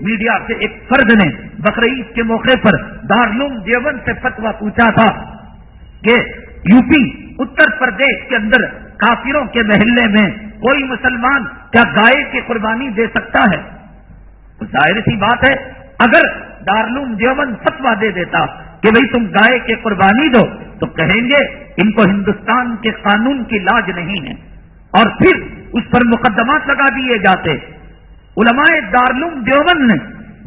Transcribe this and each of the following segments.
Media کے ایک فرد نے بقرعید کے موقع پر دارالعلوم دیوبند سے فتویٰ پوچھا تھا کہ یوپی اتر پردیش کے اندر کافروں کے محلے میں کوئی مسلمان کیا گائے کی قربانی دے سکتا ہے؟ ظاہر سی بات ہے، اگر دارالعلوم دیوبند فتویٰ دے دیتا کہ بھئی تم گائے کی قربانی دو تو کہیں گے ان کو ہندوستان کے قانون کی لاج نہیں ہے، اور پھر اس پر مقدمات لگا دیے جاتے۔ علماء دارالعلوم دیوبند نے،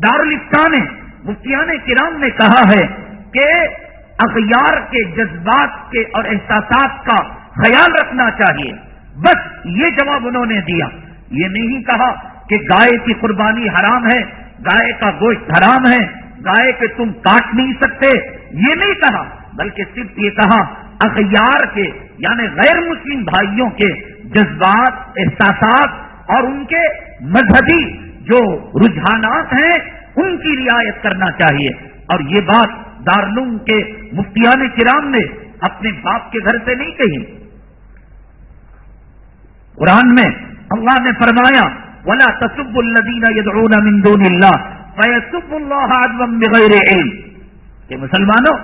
دارالفتاء نے، مفتیان کرام نے کہا ہے کہ اغیار کے جذبات کے اور احساسات کا خیال رکھنا چاہیے۔ بس یہ جواب انہوں نے دیا، یہ نہیں کہا کہ گائے کی قربانی حرام ہے، گائے کا گوشت حرام ہے، گائے کے تم کاٹ نہیں سکتے، یہ نہیں کہا، بلکہ صرف یہ کہا اغیار کے یعنی غیر مسلم بھائیوں کے جذبات، احساسات اور ان کے مذہبی جو رجحانات ہیں ان کی رعایت کرنا چاہیے۔ اور یہ بات دارالعلوم کے مفتیان کرام نے اپنے باپ کے گھر سے نہیں کہی۔ قرآن میں اللہ نے فرمایا وَلَا تَسُبُّوا الَّذِينَ يَدْعُونَ مِن دُونِ اللَّهِ فَيَسُبُّوا اللَّهَ عَدْوًا بِغَيْرِ عِلْمٍ، کہ مسلمانوں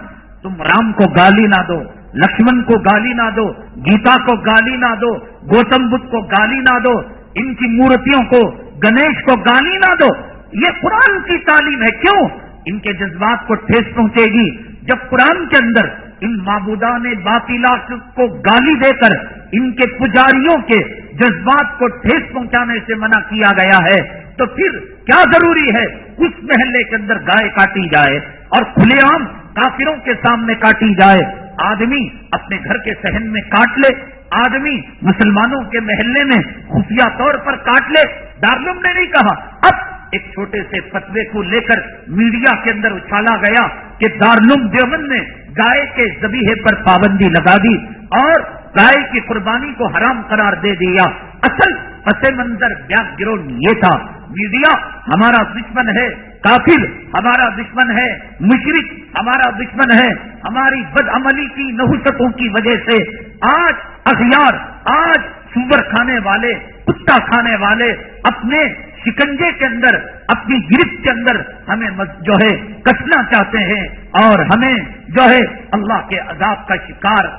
تم رام کو گالی نہ دو، لکشمن کو گالی نہ دو، گیتا کو گالی نہ دو، گوتم بدھ کو گالی نہ دو، ان کی مورتیوں کو، گنیش کو گالی نہ دو۔ یہ قرآن کی تعلیم ہے۔ کیوں؟ ان کے جذبات کو ٹھیس پہنچے گی۔ جب قرآن کے اندر ان معبودان باطلات کو گالی دے کر ان کے پجاریوں کے جذبات کو ٹھیس پہنچانے سے منع کیا گیا ہے تو پھر کیا ضروری ہے اس محلے کے اندر گائے کاٹی جائے اور کھلے عام کافروں کے سامنے کاٹی جائے؟ آدمی اپنے گھر کے صحن میں کاٹ لے، آدمی مسلمانوں کے محلے میں خفیہ طور پر کاٹ لے۔ دارالعلوم نے نہیں کہا۔ اب ایک چھوٹے سے فتوے کو لے کر میڈیا کے اندر اچھالا گیا کہ دارالعلوم دیوبند نے گائے کے ذبیحے پر پابندی لگا دی اور گائے کی قربانی کو حرام قرار دے دیا۔ اصل پس منظر بیک گراؤنڈ یہ تھا، میڈیا ہمارا دشمن ہے، کافر ہمارا دشمن ہے، مشرک ہمارا دشمن ہے، ہماری بدعملی کی نحوستوں کی وجہ سے آج اغیار، آج سور کھانے والے، کتا کھانے والے اپنے شکنجے کے اندر، اپنی گرفت کے اندر ہمیں جو ہے کسنا چاہتے ہیں اور ہمیں جو ہے اللہ کے عذاب کا شکار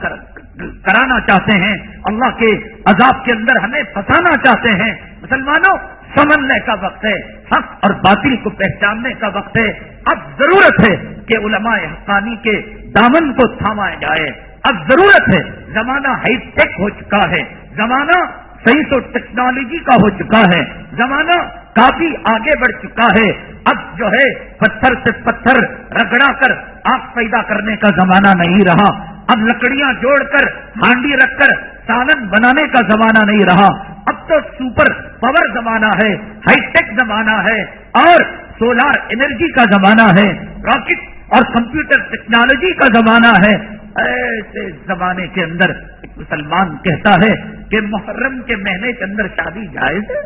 کرانا چاہتے ہیں، اللہ کے عذاب کے اندر ہمیں پھنسانا چاہتے ہیں۔ مسلمانوں سمجھنے کا وقت ہے، حق اور باطل کو پہچاننے کا وقت ہے۔ اب ضرورت ہے کہ علماء حقانی کے دامن کو تھاما جائے۔ اب ضرورت ہے، زمانہ ہائی ٹیک ہو چکا ہے، زمانہ سائنس اور ٹیکنالوجی کا ہو چکا ہے، زمانہ کافی آگے بڑھ چکا ہے۔ اب جو ہے پتھر سے پتھر رگڑا کر آگ پیدا کرنے کا زمانہ نہیں رہا، اب لکڑیاں جوڑ کر ہانڈی رکھ کر سالن بنانے کا زمانہ نہیں رہا، اب تو سپر پاور زمانہ ہے، ہائی ٹیک زمانہ ہے اور سولار انرجی کا زمانہ ہے، راکٹ اور کمپیوٹر ٹیکنالوجی کا زمانہ ہے۔ ایسے زمانے کے اندر ایک مسلمان کہتا ہے کہ محرم کے مہینے کے اندر شادی جائز ہے،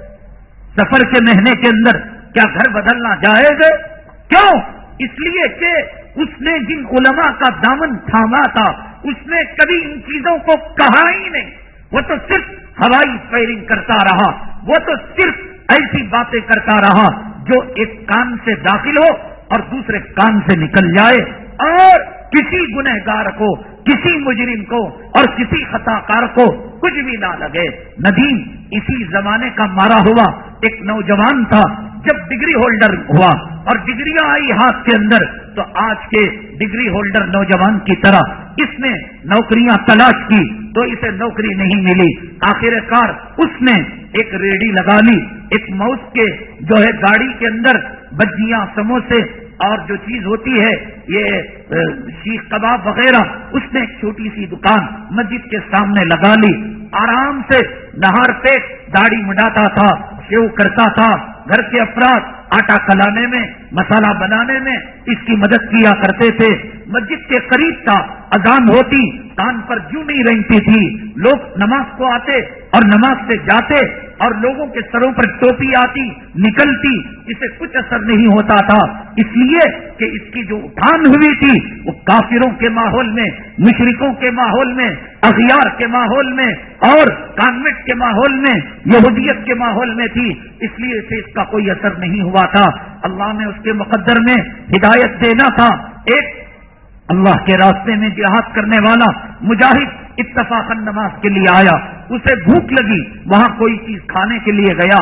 سفر کے مہینے کے اندر کیا گھر بدلنا جائز ہے؟ کیوں؟ اس لیے کہ اس نے جن علماء کا دامن تھاما تھا اس نے کبھی ان چیزوں کو کہا ہی نہیں، وہ تو صرف ہوائی فائرنگ کرتا رہا، وہ تو صرف ایسی باتیں کرتا رہا جو ایک کان سے داخل ہو اور دوسرے کان سے نکل جائے اور کسی گنہگار کو، کسی مجرم کو اور کسی خطا کار کو کچھ بھی نہ لگے۔ ندیم اسی زمانے کا مارا ہوا ایک نوجوان تھا، جب ڈگری ہولڈر ہوا اور ڈگریاں آئی ہاتھ کے اندر تو آج کے ڈگری ہولڈر نوجوان کی طرح اس نے نوکریاں تلاش کی تو اسے نوکری نہیں ملی۔ آخر کار اس نے ایک ریڑھی لگا لی، ایک ماؤس کے جو ہے گاڑی کے اندر بجیاں، سموسے اور جو چیز ہوتی ہے یہ شیخ کباب وغیرہ، اس نے ایک چھوٹی سی دکان مسجد کے سامنے لگا لی، آرام سے نہار پیٹ داڑھی مڈاتا تھا، شیو کرتا تھا، گھر کے افراد آٹا کلانے میں، مسالہ بنانے میں اس کی مدد کیا کرتے تھے۔ مسجد کے قریب تھا، اذان ہوتی کان پر جوں نہیں رہتی تھی، لوگ نماز کو آتے اور نماز سے جاتے اور لوگوں کے سروں پر ٹوپی آتی نکلتی، اسے کچھ اثر نہیں ہوتا تھا، اس لیے کہ اس کی جو اٹھان ہوئی تھی وہ کافروں کے ماحول میں، مشرکوں کے ماحول میں، اغیار کے ماحول میں اور کانوینٹ کے ماحول میں، یہودیت کے ماحول میں تھی، اس لیے اسے اس کا کوئی اثر نہیں ہوا تھا۔ اللہ نے اس کے مقدر میں ہدایت دینا تھا۔ ایک اللہ کے راستے میں جہاد کرنے والا مجاہد اتفاقاً نماز کے لیے آیا، اسے بھوک لگی، وہاں کوئی چیز کھانے کے لیے گیا۔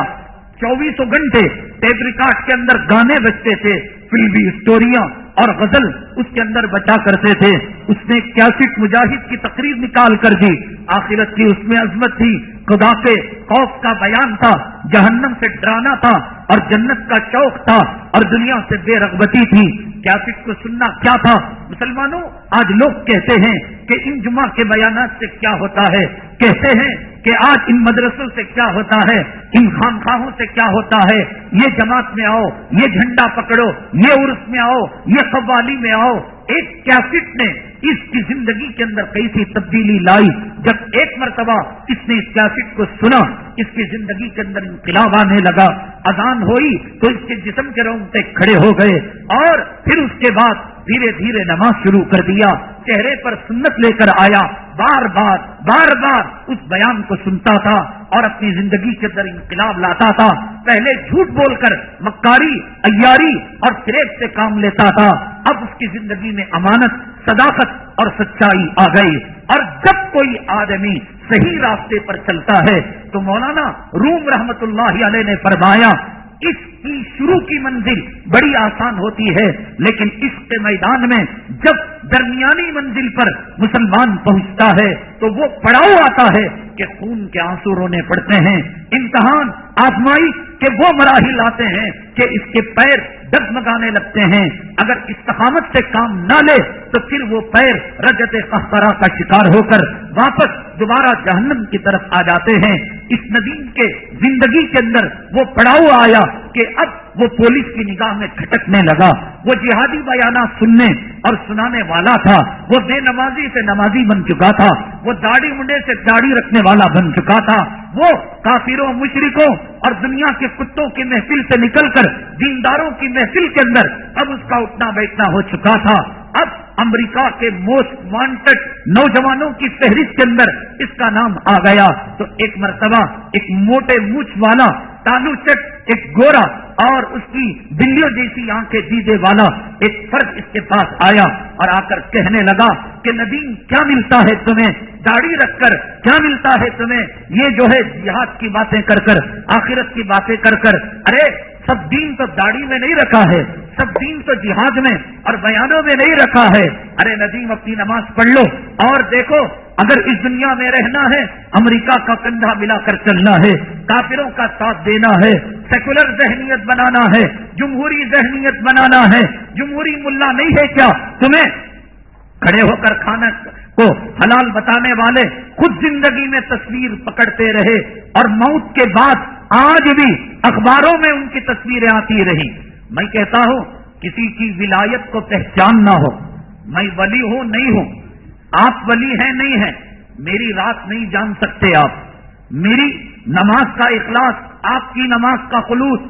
24 گھنٹے ٹیپ ریکارڈ کے اندر گانے بجتے تھے، فلمی اسٹوریاں اور غزل اس کے اندر بچا کرتے تھے۔ اس نے کیسٹ مجاہد کی تقریر نکال کر دی، آخرت کی اس میں عظمت تھی، خدا کے خوف کا بیان تھا، جہنم سے ڈرانا تھا اور جنت کا شوق تھا اور دنیا سے بے رغبتی تھی۔ کیسٹ کو سننا کیا تھا؟ مسلمانوں، آج لوگ کہتے ہیں کہ ان جمعہ کے بیانات سے کیا ہوتا ہے، کہتے ہیں کہ آج ان مدرسوں سے کیا ہوتا ہے، ان خانقاہوں سے کیا ہوتا ہے، یہ جماعت میں آؤ، یہ جھنڈا پکڑو، یہ عرس میں آؤ، یہ قوالی میں آؤ۔ ایک کیسٹ نے اس کی زندگی کے اندر کیسی تبدیلی لائی۔ جب ایک مرتبہ اس نے اس کیسٹ کو سنا، اس کی زندگی کے اندر انقلاب آنے لگا۔ اذان ہوئی تو اس کے جسم کے رونگٹے کھڑے ہو گئے اور پھر اس کے بعد دھیرے دھیرے نماز شروع کر دیا، چہرے پر سنت لے کر آیا، بار بار اس بیان کو سنتا تھا اور اپنی زندگی کے اندر انقلاب لاتا تھا۔ پہلے جھوٹ بول کر مکاری، عیاری اور فریب سے کام لیتا تھا، اب اس کی زندگی میں امانت، صداقت اور سچائی آ گئی۔ اور جب کوئی آدمی صحیح راستے پر چلتا ہے تو مولانا روم رحمت اللہ علیہ نے فرمایا، اس کی شروع کی منزل بڑی آسان ہوتی ہے، لیکن اس کے میدان میں جب درمیانی منزل پر مسلمان پہنچتا ہے تو وہ پڑاؤ آتا ہے کہ خون کے آنسو رونے پڑتے ہیں، امتحان آزمائی کے وہ مراحل آتے ہیں کہ اس کے پیر ڈگمگانے لگتے ہیں۔ اگر استقامت سے کام نہ لے تو پھر وہ پیر رجت قہقرہ کا شکار ہو کر واپس دوبارہ جہنم کی طرف آ جاتے ہیں۔ اس ندیم کے زندگی کے اندر وہ پڑاؤ آیا کہ اب وہ پولیس کی نگاہ میں کھٹکنے لگا۔ وہ جہادی بیانات سننے اور سنانے والا تھا، وہ بے نمازی سے نمازی بن چکا تھا، وہ داڑھی منڈے سے داڑھی رکھنے والا بن چکا تھا، وہ کافروں، مشرکوں اور دنیا کے کتوں کی محفل سے نکل کر دینداروں کی محفل کے اندر اب اس کا اٹھنا بیٹھنا ہو چکا تھا۔ اب امریکہ کے موسٹ وانٹڈ نوجوانوں کی فہرست کے اندر اس کا نام آ گیا۔ تو ایک مرتبہ ایک موٹے مونچھ والا تالو چٹ، ایک گورا اور اس کی بلیوں جیسی آنکھیں دیدے والا ایک فرد اس کے پاس آیا اور آ کر کہنے لگا کہ ندیم کیا ملتا ہے تمہیں، داڑھی رکھ کر کیا ملتا ہے تمہیں، یہ جو ہے جہاد کی باتیں کر کر، آخرت کی باتیں کر کر۔ ارے سب دین تو داڑھی میں نہیں رکھا ہے، سب دین تو جہاد میں اور بیانوں میں نہیں رکھا ہے۔ ارے ندیم اپنی نماز پڑھ لو اور دیکھو، اگر اس دنیا میں رہنا ہے، امریکہ کا کندھا ملا کر چلنا ہے، کافروں کا ساتھ دینا ہے، سیکولر ذہنیت بنانا ہے، جمہوری ذہنیت بنانا ہے، جمہوری ملا نہیں ہے کیا تمہیں؟ کھڑے ہو کر کھانا کو حلال بتانے والے خود زندگی میں تصویر پکڑتے رہے اور موت کے بعد آج بھی اخباروں میں ان کی تصویریں آتی رہی۔ میں کہتا ہوں کسی کی ولایت کو پہچان نہ ہو، میں ولی ہوں نہیں ہوں، آپ ولی ہیں نہیں ہیں، میری رات نہیں جان سکتے، آپ میری نماز کا اخلاص، آپ کی نماز کا خلوص،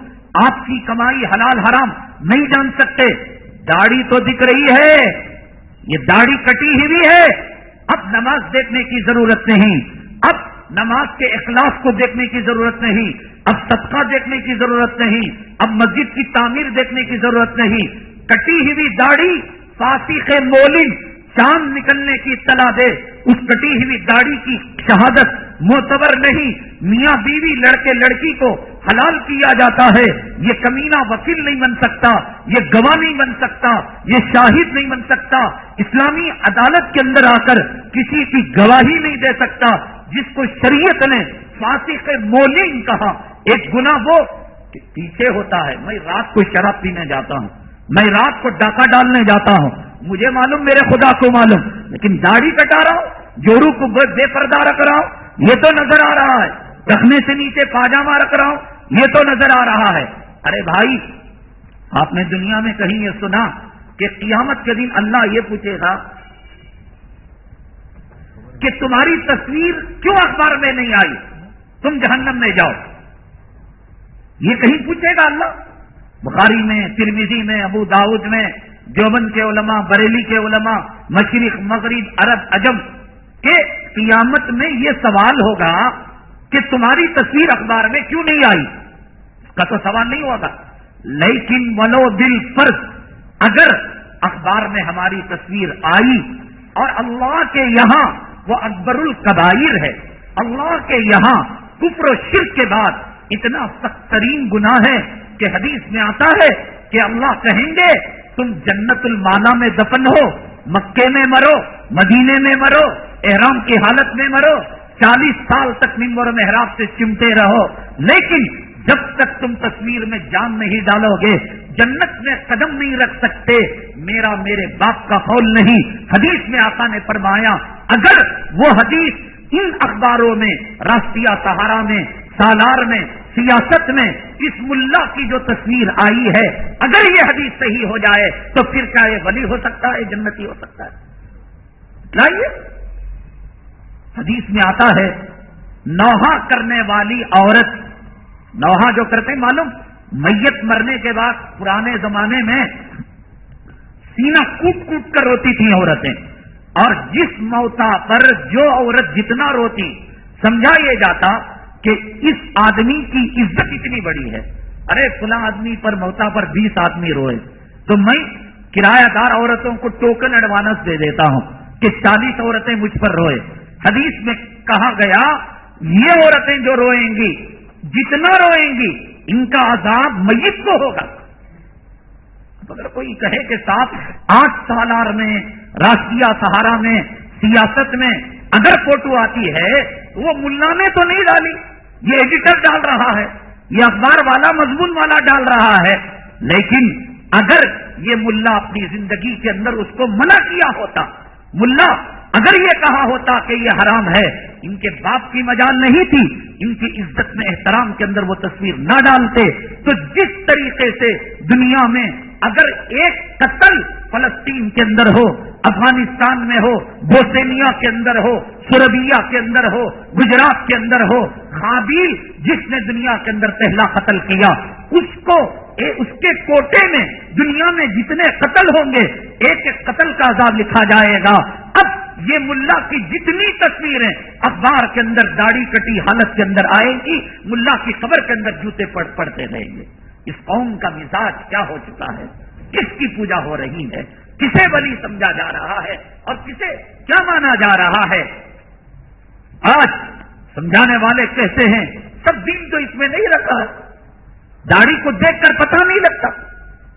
آپ کی کمائی حلال حرام نہیں جان سکتے۔ داڑھی تو دکھ رہی ہے، یہ داڑھی کٹی ہوئی ہے، اب نماز دیکھنے کی ضرورت نہیں، اب نماز کے اخلاص کو دیکھنے کی ضرورت نہیں، اب صدقہ دیکھنے کی ضرورت نہیں، اب مسجد کی تعمیر دیکھنے کی ضرورت نہیں۔ کٹی ہوئی داڑھی فاسق مولن چاند نکلنے کی اطلاع دے، اس کٹی ہوئی داڑھی کی شہادت معتبر نہیں۔ میاں بیوی لڑکے لڑکی کو حلال کیا جاتا ہے، یہ کمینہ وکیل نہیں بن سکتا، یہ گواہ نہیں بن سکتا، یہ شاہد نہیں بن سکتا، اسلامی عدالت کے اندر آ کر کسی کی گواہی نہیں دے سکتا۔ جس کو شریعت نے فاسق مولن کہا، ایک گناہ وہ کہ پیچھے ہوتا ہے، میں رات کو شراب پینے جاتا ہوں، میں رات کو ڈاکہ ڈالنے جاتا ہوں، مجھے معلوم، میرے خدا کو معلوم، لیکن داڑھی کٹا رہا ہوں، جوڑوں کو بے پردہ رکھ رہا ہوں، یہ تو نظر آ رہا ہے، رکھنے سے نیچے پاجامہ رکھ رہا ہوں، یہ تو نظر آ رہا ہے۔ ارے بھائی، آپ نے دنیا میں کہیں یہ سنا کہ قیامت کے دن اللہ یہ پوچھے گا کہ تمہاری تصویر کیوں اخبار میں نہیں آئی، تم جہنم میں جاؤ؟ یہ کہیں پوچھے گا اللہ؟ بخاری میں، ترمذی میں، ابو داؤد میں، دیوبند کے علماء، بریلی کے علماء، مشرق مغرب عرب عجم کہ قیامت میں یہ سوال ہوگا کہ تمہاری تصویر اخبار میں کیوں نہیں آئی؟ اس کا تو سوال نہیں ہوگا، لیکن ولو دل فرض اگر اخبار میں ہماری تصویر آئی اور اللہ کے یہاں وہ اکبر الکبائر ہے، اللہ کے یہاں کفر و شرک کے بعد اتنا سخت ترین گناہ ہے کہ حدیث میں آتا ہے کہ اللہ کہیں گے تم جنت المالا میں دفن ہو، مکے میں مرو، مدینے میں مرو، احرام کی حالت میں مرو، 40 سال تک منبر و محراب سے چمٹے رہو، لیکن جب تک تم تصویر میں جان نہیں ڈالو گے جنت میں قدم نہیں رکھ سکتے، میرے باپ کا قول نہیں۔ حدیث میں آقا نے فرمایا اگر وہ حدیث ان اخباروں میں، راشٹریہ سہارا میں، سالار میں، سیاست میں اس ملا کی جو تصویر آئی ہے، اگر یہ حدیث صحیح ہو جائے تو پھر کیا یہ ولی ہو سکتا ہے، جنتی ہو سکتا ہے؟ لائیے حدیث میں آتا ہے نوحہ کرنے والی عورت، نوحہ جو کرتے ہیں معلوم، میت مرنے کے بعد پرانے زمانے میں سینہ کوٹ کوٹ کر روتی تھیں عورتیں، اور جس موتا پر جو عورت جتنا روتی سمجھا یہ جاتا کہ اس آدمی کی عزت اتنی بڑی ہے۔ ارے فلاں آدمی پر موتا پر 20 آدمی روئے تو میں کرایہ دار عورتوں کو ٹوکن ایڈوانس دے دیتا ہوں کہ 40 عورتیں مجھ پر روئے۔ حدیث میں کہا گیا یہ عورتیں جو روئیں گی، جتنا روئیں گی، ان کا عذاب میت کو ہوگا۔ اگر کوئی کہے کہ صاحب 8 سالار میں، راشٹریہ سہارا میں، سیاست میں اگر فوٹو آتی ہے وہ ملا نے تو نہیں ڈالی، یہ ایڈیٹر ڈال رہا ہے، یہ اخبار والا مضمون والا ڈال رہا ہے، لیکن اگر یہ ملا اپنی زندگی کے اندر اس کو منع کیا ہوتا، ملا اگر یہ کہا ہوتا کہ یہ حرام ہے، ان کے باپ کی مجال نہیں تھی، ان کی عزت میں احترام کے اندر وہ تصویر نہ ڈالتے۔ تو جس طریقے سے دنیا میں اگر ایک قتل فلسطین کے اندر ہو، افغانستان میں ہو، بوسنیا کے اندر ہو، سربیا کے اندر ہو، گجرات کے اندر ہو، قابیل جس نے دنیا کے اندر پہلا قتل کیا، اس کے کوٹے میں دنیا میں جتنے قتل ہوں گے ایک ایک قتل کا عذاب لکھا جائے گا۔ اب یہ ملا کی جتنی تصویریں اخبار کے اندر داڑھی کٹی حالت کے اندر آئیں گی، ملا کی قبر کے اندر جوتے پڑتے رہیں گے۔ اس قوم کا مزاج کیا ہو چکا ہے، کس کی پوجا ہو رہی ہے، کسے ولی سمجھا جا رہا ہے اور کسے کیا مانا جا رہا ہے۔ آج سمجھانے والے کہتے ہیں سب دین تو اس میں نہیں رکھا ہے، داڑھی کو دیکھ کر پتہ نہیں لگتا،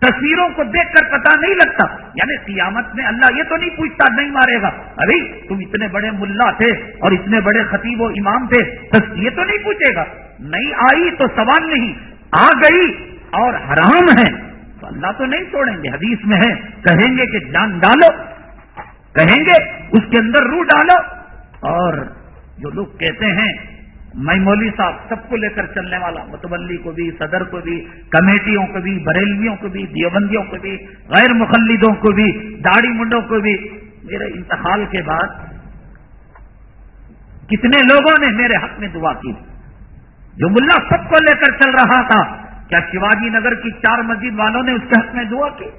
تصویروں کو دیکھ کر پتہ نہیں لگتا، یعنی قیامت میں اللہ یہ تو نہیں پوچھتا، نہیں مارے گا، ارے تم اتنے بڑے ملا تھے اور اتنے بڑے خطیب و امام تھے، بس یہ تو نہیں پوچھے گا۔ نہیں آئی تو سوال نہیں، آ گئی اور حرام ہے تو اللہ تو نہیں چھوڑیں گے۔ حدیث میں ہے کہیں گے کہ جان ڈالو، کہیں گے اس کے اندر روح ڈالو۔ اور جو لوگ کہتے ہیں میں مولوی صاحب سب کو لے کر چلنے والا، متولی کو بھی، صدر کو بھی، کمیٹیوں کو بھی، بریلویوں کو بھی، دیوبندیوں کو بھی، غیر مقلدوں کو بھی، داڑھی منڈوں کو بھی، میرے انتقال کے بعد کتنے لوگوں نے میرے حق میں دعا کی۔ جو ملا سب کو لے کر چل رہا تھا، کیا شیواجی نگر کی 4 مسجد والوں نے اس کے حق میں دعا کی؟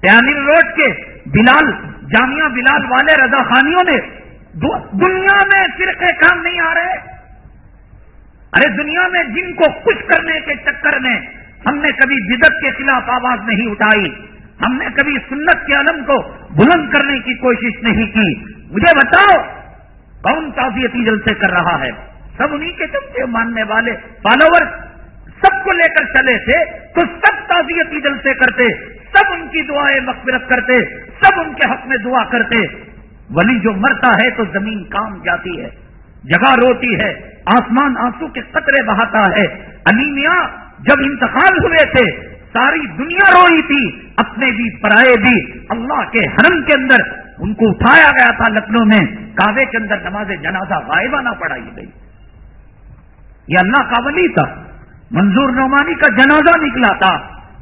پیانیر روڈ کے بلال، جامعہ بلال والے رضا خانیوں نے دنیا میں فرقے کام نہیں آ رہے، ارے دنیا میں جن کو خوش کرنے کے چکر میں ہم نے کبھی بدعت کے خلاف آواز نہیں اٹھائی، ہم نے کبھی سنت کے علم کو بلند کرنے کی کوشش نہیں کی، مجھے بتاؤ کون تعزیتی جلسے کر رہا ہے؟ سب انہی کے چلتے ماننے والے فالوور سب کو لے کر چلے تھے تو سب تعزیتی جلسے کرتے، سب ان کی دعائیں مغفرت کرتے، سب ان کے حق میں دعا کرتے۔ ولی جو مرتا ہے تو زمین کام جاتی ہے، جگہ روتی ہے، آسمان آنسو کے قطرے بہاتا ہے۔ علی میاں جب انتقال ہوئے تھے ساری دنیا روئی تھی، اپنے بھی پرائے بھی، اللہ کے حرم کے اندر ان کو اٹھایا گیا تھا، لکھنؤ میں کعبے کے اندر نماز جنازہ غائبانہ پڑھائی گئی۔ یہ اللہ کا ولی تھا، منظور نعمانی کا جنازہ نکلا تھا،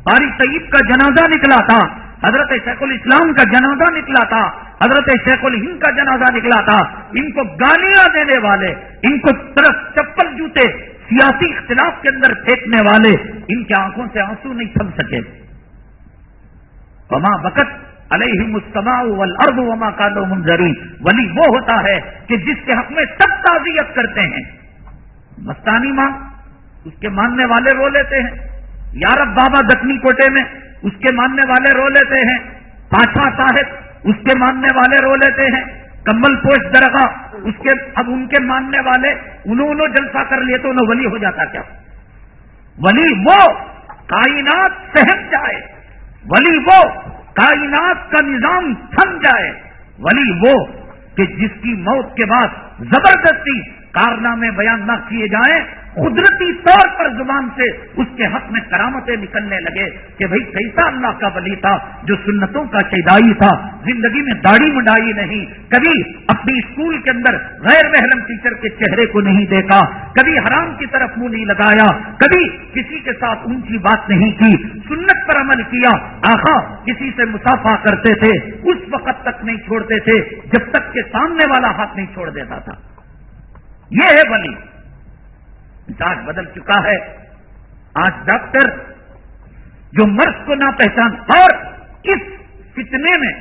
قاری طیب کا جنازہ نکلا تھا، حضرت شیخ الاسلام کا جنازہ نکلا تھا، حضرت شیخ الہند کا جنازہ نکلا تھا۔ ان کو گالیاں دینے والے، ان کو طرف چپل جوتے سیاسی اختلاف کے اندر پھینکنے والے ان کی آنکھوں سے آنسو نہیں تھم سکے. وما بکت علیہم السماء والارض وما کانوا منذرین. ولی وہ ہوتا ہے کہ جس کے حق میں سب تعزیت کرتے ہیں. مستانی ماں اس کے ماننے والے رو لیتے ہیں. یارب بابا دکنی کوٹے میں اس کے ماننے والے رو لیتے ہیں. پاشا صاحب اس کے ماننے والے رو لیتے ہیں. کمل پوش درگاہ اس کے اب ان کے ماننے والے انہوں جلسہ کر لیے تو انہوں ولی ہو جاتا کیا؟ ولی وہ کائنات سہم جائے. ولی وہ کائنات کا نظام تھم جائے. ولی وہ کہ جس کی موت کے بعد زبردستی کارنامے بیان نہ کیے جائیں, قدرتی طور پر زبان سے اس کے حق میں کرامتیں نکلنے لگے کہ بھئی کیسا اللہ کا ولی تھا جو سنتوں کا شیدائی تھا, زندگی میں داڑھی منڈائی نہیں, کبھی اپنی اسکول کے اندر غیر محرم ٹیچر کے چہرے کو نہیں دیکھا, کبھی حرام کی طرف منہ نہیں لگایا, کبھی کسی کے ساتھ اونچی بات نہیں کی, سنت پر عمل کیا. آقا کسی سے مسافہ کرتے تھے اس وقت تک نہیں چھوڑتے تھے جب تک کہ سامنے والا ہاتھ نہیں چھوڑ دیتا تھا. یہ ہے ولی. مزاج بدل چکا ہے. آج ڈاکٹر جو مرض کو نہ پہچان, اور اس فتنے میں,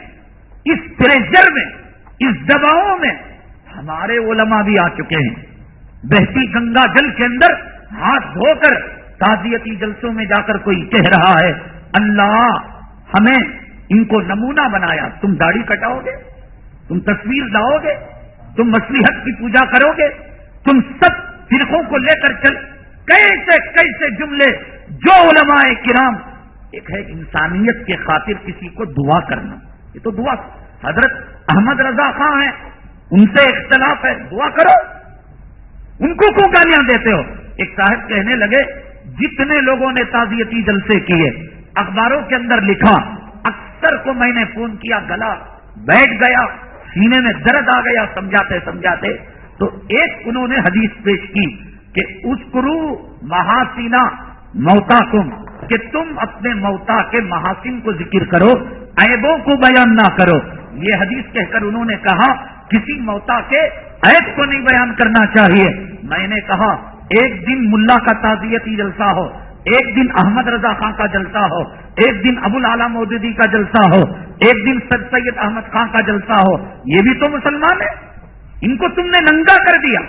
اس پریشر میں, اس دباؤں میں ہمارے علماء بھی آ چکے ہیں. بہتی گنگا جل کے اندر ہاتھ دھو کر تعزیتی جلسوں میں جا کر کوئی کہہ رہا ہے اللہ ہمیں ان کو نمونہ بنایا. تم داڑھی کٹاؤ گے, تم تصویر لاؤ گے, تم مصلحت کی پوجا کرو گے, تم سب فرقوں کو لے کر چل. کیسے کیسے جملے جو علماء کرام. ایک ہے انسانیت کے خاطر کسی کو دعا کرنا, یہ تو دعا. حضرت احمد رضا خان ہیں, ان سے اختلاف ہے, دعا کرو. ان کو کیوں گالیاں دیتے ہو؟ ایک صاحب کہنے لگے جتنے لوگوں نے تعزیتی جلسے کیے, اخباروں کے اندر لکھا, اکثر کو میں نے فون کیا, گلا بیٹھ گیا, سینے میں درد آ گیا سمجھاتے سمجھاتے. تو ایک انہوں نے حدیث پیش کی کہ اذکرو محاسنا موتاکم, کہ تم اپنے موتا کے محاسن کو ذکر کرو, عیبوں کو بیان نہ کرو. یہ حدیث کہہ کر انہوں نے کہا کسی موتا کے عیب کو نہیں بیان کرنا چاہیے. میں نے کہا ایک دن ملا کا تعزیتی جلسہ ہو, ایک دن احمد رضا خان کا جلسہ ہو, ایک دن ابو العلا مودودی کا جلسہ ہو, ایک دن سر سید احمد خان کا جلسہ ہو, یہ بھی تو مسلمان ہے. ان کو تم نے ننگا کر دیا,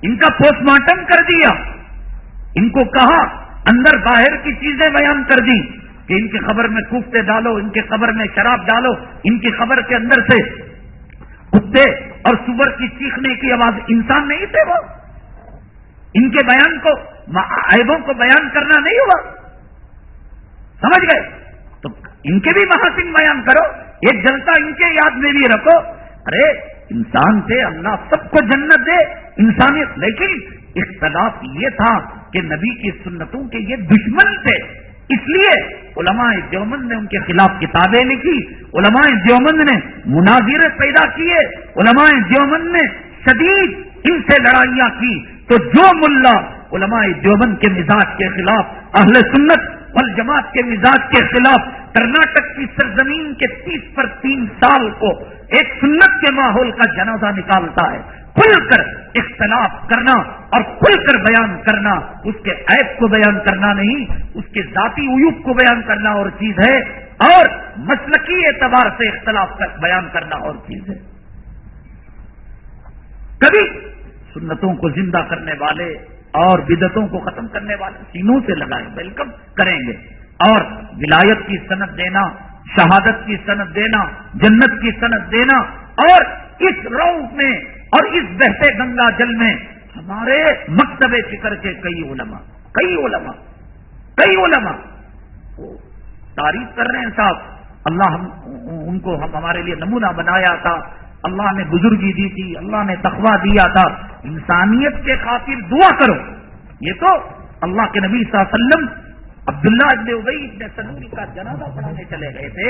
ان کا پوسٹ مارٹم کر دیا, ان کو کہا اندر باہر کی چیزیں بیان کر دی کہ ان کی خبر میں کوفتے ڈالو, ان کی خبر میں شراب ڈالو, ان کی خبر کے اندر سے کتے اور سور کی چیخنے کی آواز. انسان نہیں تھے وہ, ان کے بیان کو, عیبوں کو بیان کرنا نہیں ہوا. سمجھ گئے؟ تو ان کے بھی محاسن بیان کرو, ایک جلسہ ان کے یاد میں بھی رکھو. ارے انسان تھے, اللہ سب کو جنت دے, انسانیت. لیکن اختلاف یہ تھا کہ نبی کی سنتوں کے یہ دشمن تھے, اس لیے علماء دیوبند نے ان کے خلاف کتابیں لکھی, علماء دیوبند نے مناظرے پیدا کیے, علماء دیوبند نے شدید ان سے لڑائیاں کی. تو جو ملا علماء دیوبند کے مزاج کے خلاف, اہل سنت والجماعت کے مزاج کے خلاف, کرناٹک کی سرزمین کے 30 پر 3 سال کو ایک سنت کے ماحول کا جنازہ نکالتا ہے, کھل کر اختلاف کرنا اور کھل کر بیان کرنا, اس کے عیب کو بیان کرنا نہیں, اس کے ذاتی عیوب کو بیان کرنا اور چیز ہے, اور مسلکی اعتبار سے اختلاف بیان کرنا اور چیز ہے. کبھی سنتوں کو زندہ کرنے والے اور بدعتوں کو ختم کرنے والے سینوں سے لگائیں, ویلکم کریں گے. اور ولایت کی سند دینا, شہادت کی سند دینا, جنت کی سند دینا, اور اس روح میں اور اس بہتے گنگا جل میں ہمارے مکتب فکر کے کئی علماء تعریف کر رہے ہیں. صاحب اللہ ان کو ہمارے لیے نمونہ بنایا تھا, اللہ نے بزرگی دی تھی, اللہ نے تقویٰ دیا تھا. انسانیت کے خاطر دعا کرو. یہ تو اللہ کے نبی صلی اللہ علیہ وسلم عبداللہ ابن ابی ابن سلول کا جنازہ پڑھانے چلے گئے تھے,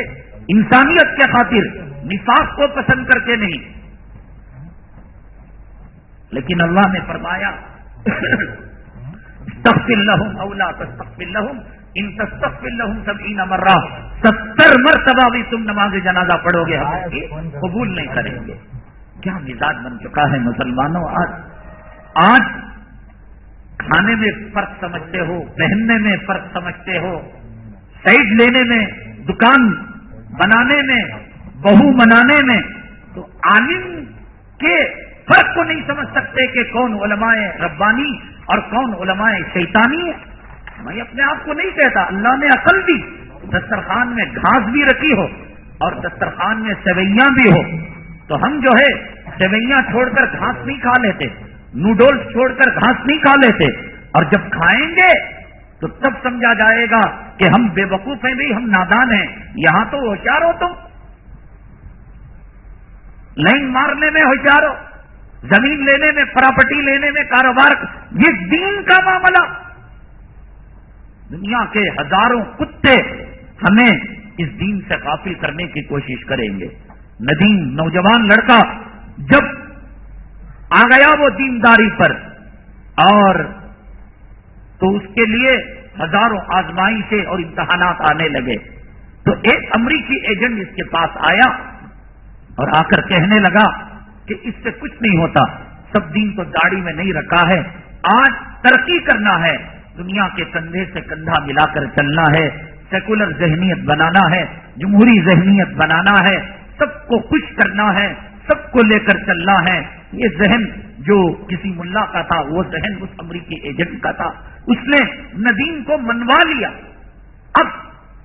انسانیت کے خاطر, نفاق کو پسند کرتے نہیں. لیکن اللہ نے فرمایا استغفر لهم او لا تستغفر لهم ان تستغفر لهم 70 مرہ, 70 مرتبہ بھی تم نماز جنازہ پڑھو گے قبول نہیں کریں گے. کیا مزاج بن چکا ہے مسلمانوں. آج کھانے میں فرق سمجھتے ہو، پہننے میں فرق سمجھتے ہو، سائڈ لینے میں، دکان بنانے میں، بہو منانے میں، تو عالم کے فرق کو نہیں سمجھ سکتے کہ کون علماء ربانی اور کون علماء شیطانی ہے. میں اپنے آپ کو نہیں کہتا، اللہ نے عقل دی، دسترخوان میں گھاس بھی رکھی ہو اور دسترخوان میں سویاں بھی ہو، تو ہم جو ہے سویاں چھوڑ کر گھاس نہیں کھا لیتے، نوڈلز چھوڑ کر گھاس نہیں کھا لیتے، اور جب کھائیں گے تو تب سمجھا جائے گا کہ ہم بے وقوف ہیں، بھی ہم نادان ہیں. یہاں تو ہوشیار ہو، تم لائن مارنے میں ہوشیار ہو، زمین لینے میں، پراپرٹی لینے میں، کاروبار، یہ دین کا معاملہ. دنیا کے ہزاروں کتے ہمیں اس دین سے غافل کرنے کی کوشش کریں گے. ندیم نوجوان لڑکا جب آ گیا وہ دینداری پر، اور تو اس کے لیے ہزاروں آزمائشیں اور امتحانات آنے لگے، تو ایک امریکی ایجنٹ اس کے پاس آیا اور آ کر کہنے لگا کہ اس سے کچھ نہیں ہوتا، سب دین تو داڑھی میں نہیں رکھا ہے، آج ترقی کرنا ہے، دنیا کے کندھے سے کندھا ملا کر چلنا ہے، سیکولر ذہنیت بنانا ہے، جمہوری ذہنیت بنانا ہے، سب کو خوش کرنا ہے، سب کو لے کر چلنا ہے. یہ ذہن جو کسی ملا کا تھا، وہ ذہن اس امریکی ایجنٹ کا تھا. اس نے ندیم کو منوا لیا. اب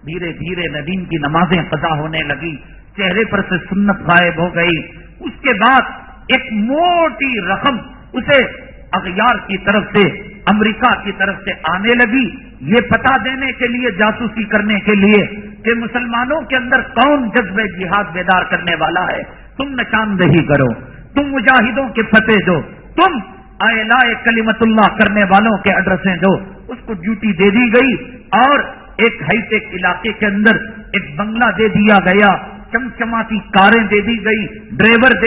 دھیرے دھیرے ندیم کی نمازیں قضا ہونے لگی، چہرے پر سے سنت غائب ہو گئی. اس کے بعد ایک موٹی رقم اسے اغیار کی طرف سے، امریکہ کی طرف سے آنے لگی، یہ پتہ دینے کے لیے، جاسوسی کرنے کے لیے کہ مسلمانوں کے اندر کون جذبہ جہاد بیدار کرنے والا ہے. تم نشاندہی کرو، تم مجاہدوں کے فتح دو، تم اعلاء کلمت اللہ کرنے والوں کے ایڈریسیں دو. اس کو ڈیوٹی دے دی گئی اور ایک ہائی ٹیک علاقے کے اندر ایک بنگلہ دے دیا گیا، چمچماتی کاریں دے دی گئی، ڈرائیور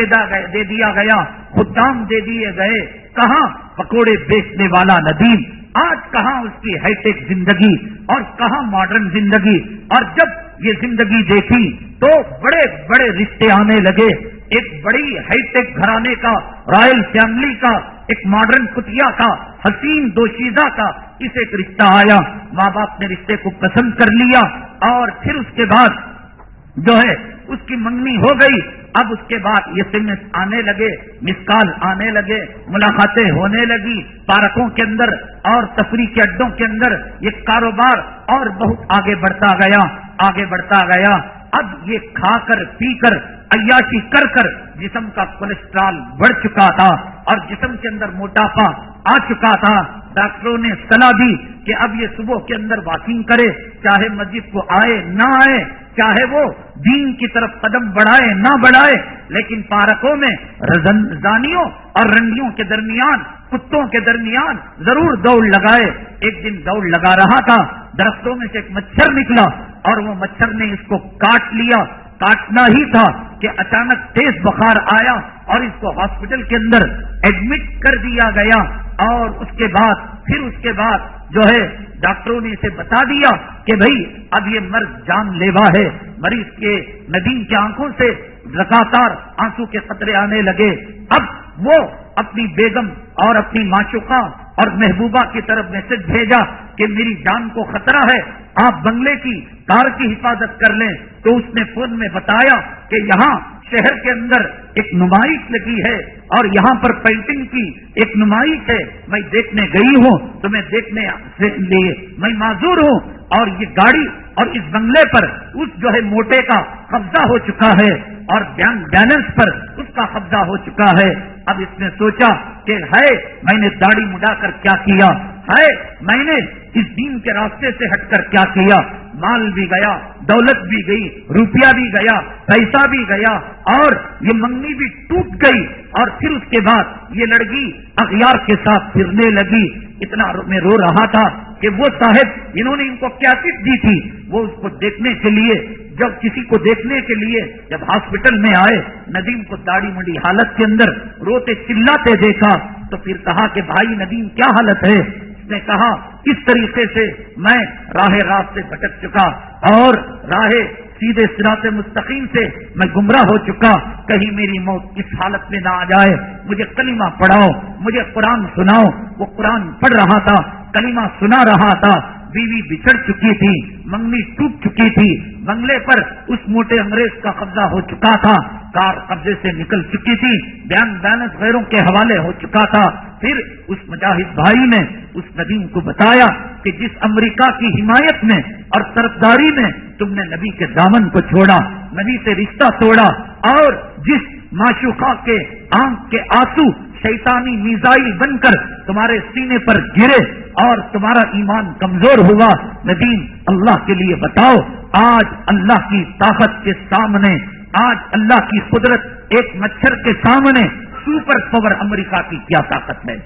دے دیا گیا، خدام دے دیے گئے. کہاں پکوڑے بیچنے والا ندیم، آج کہاں اس کی ہائی ٹیک زندگی اور کہاں ماڈرن زندگی. اور جب یہ زندگی دیکھی تو بڑے بڑے رشتے آنے لگے. ایک بڑی ہائی ٹیک گھرانے کا، رائل فیملی کا، ایک ماڈرن کتیا کا، حسین دوشیزہ کا اسے ایک رشتہ آیا. ماں باپ نے رشتے کو پسند کر لیا اور پھر اس کے بعد جو ہے اس کی منگنی ہو گئی. اب اس کے بعد یہ SMS آنے لگے، مس کال آنے لگے، ملاقاتیں ہونے لگی پارکوں کے اندر اور تفریح کے اڈوں کے اندر. یہ کاروبار اور بہت آگے بڑھتا گیا، آگے بڑھتا گیا. اب یہ کھا کر پی کر عیاشی کر کر جسم کا کولیسٹرول بڑھ چکا تھا اور جسم کے اندر موٹاپا آ چکا تھا. ڈاکٹروں نے صلاح دی کہ اب یہ صبح کے اندر واکنگ کرے، چاہے مسجد کو آئے نہ آئے، چاہے وہ دین کی طرف قدم بڑھائے نہ بڑھائے، لیکن پارکوں میں زانیوں اور رنڈیوں کے درمیان، کتوں کے درمیان ضرور دوڑ لگائے. ایک دن دوڑ لگا رہا تھا، درختوں میں سے ایک مچھر نکلا اور وہ مچھر نے اس کو کاٹ لیا. کاٹنا ہی تھا کہ اچانک تیز بخار آیا اور اس کو ہاسپٹل کے اندر ایڈمٹ کر دیا گیا. اور اس کے بعد جو ہے ڈاکٹروں نے اسے بتا دیا کہ بھئی اب یہ مرض جان لیوا ہے. مریض کے ندیم کی آنکھوں سے لگاتار آنسو کے قطرے آنے لگے. اب وہ اپنی بیگم اور اپنی معشوقہ اور محبوبہ کی طرف میسج بھیجا کہ میری جان کو خطرہ ہے، آپ بنگلے کی کار کی حفاظت کر لیں. تو اس نے فون میں بتایا کہ یہاں شہر کے اندر ایک نمائش لگی ہے اور یہاں پر پینٹنگ کی ایک نمائش ہے، میں دیکھنے گئی ہوں، تو میں دیکھنے کے لیے میں معذور ہوں. اور یہ گاڑی اور اس بنگلے پر اس جو ہے موٹے کا قبضہ ہو چکا ہے اور بیلنس پر اس کا قبضہ ہو چکا ہے. اب اس نے سوچا کہ ہے میں نے داڑھی مڈا کر کیا کیا ہے، میں نے اس دین کے راستے سے ہٹ کر کیا کیا. مال بھی گیا، دولت بھی گئی، روپیہ بھی گیا، پیسہ بھی گیا اور یہ منگنی بھی ٹوٹ گئی. اور پھر اس کے بعد یہ لڑکی اغیار کے ساتھ پھرنے لگی. اتنا میں رو رہا تھا کہ وہ صاحب جنہوں نے ان کو کیسٹ دی تھی وہ اس کو دیکھنے کے لیے، جب کسی کو دیکھنے کے لیے جب ہاسپٹل میں آئے، ندیم کو داڑھی منڈی حالت کے اندر روتے چلاتے دیکھا تو پھر کہا کہ بھائی ندیم کیا حالت ہے؟ اس نے کہا اس طریقے سے میں راہ راست سے بھٹک چکا اور راہ سیدھے صراط مستقیم سے میں گمراہ ہو چکا، کہیں میری موت اس حالت میں نہ آ جائے، مجھے کلمہ پڑھاؤ. مجھے قرآن سناؤ. وہ قرآن پڑھ رہا تھا, کلمہ سنا رہا تھا. بیوی بچھڑ چکی تھی, منگنی ٹوٹ چکی تھی, بنگلے پر اس موٹے انگریز کا قبضہ ہو چکا تھا, کار قبضے سے نکل چکی تھی, بیلنس غیروں کے حوالے ہو چکا تھا. پھر اس مجاہد بھائی نے اس ندیم کو بتایا کہ جس امریکہ کی حمایت میں اور طرفداری میں تم نے نبی کے دامن کو چھوڑا, نبی سے رشتہ توڑا, اور جس معشوقہ کے آنکھ کے آنسو شیطانی میزائل بن کر تمہارے سینے پر گرے اور تمہارا ایمان کمزور ہوا, ندیم اللہ کے لیے بتاؤ, آج اللہ کی طاقت کے سامنے, آج اللہ کی قدرت ایک مچھر کے سامنے سپر پاور امریکہ کی کیا طاقت ہے؟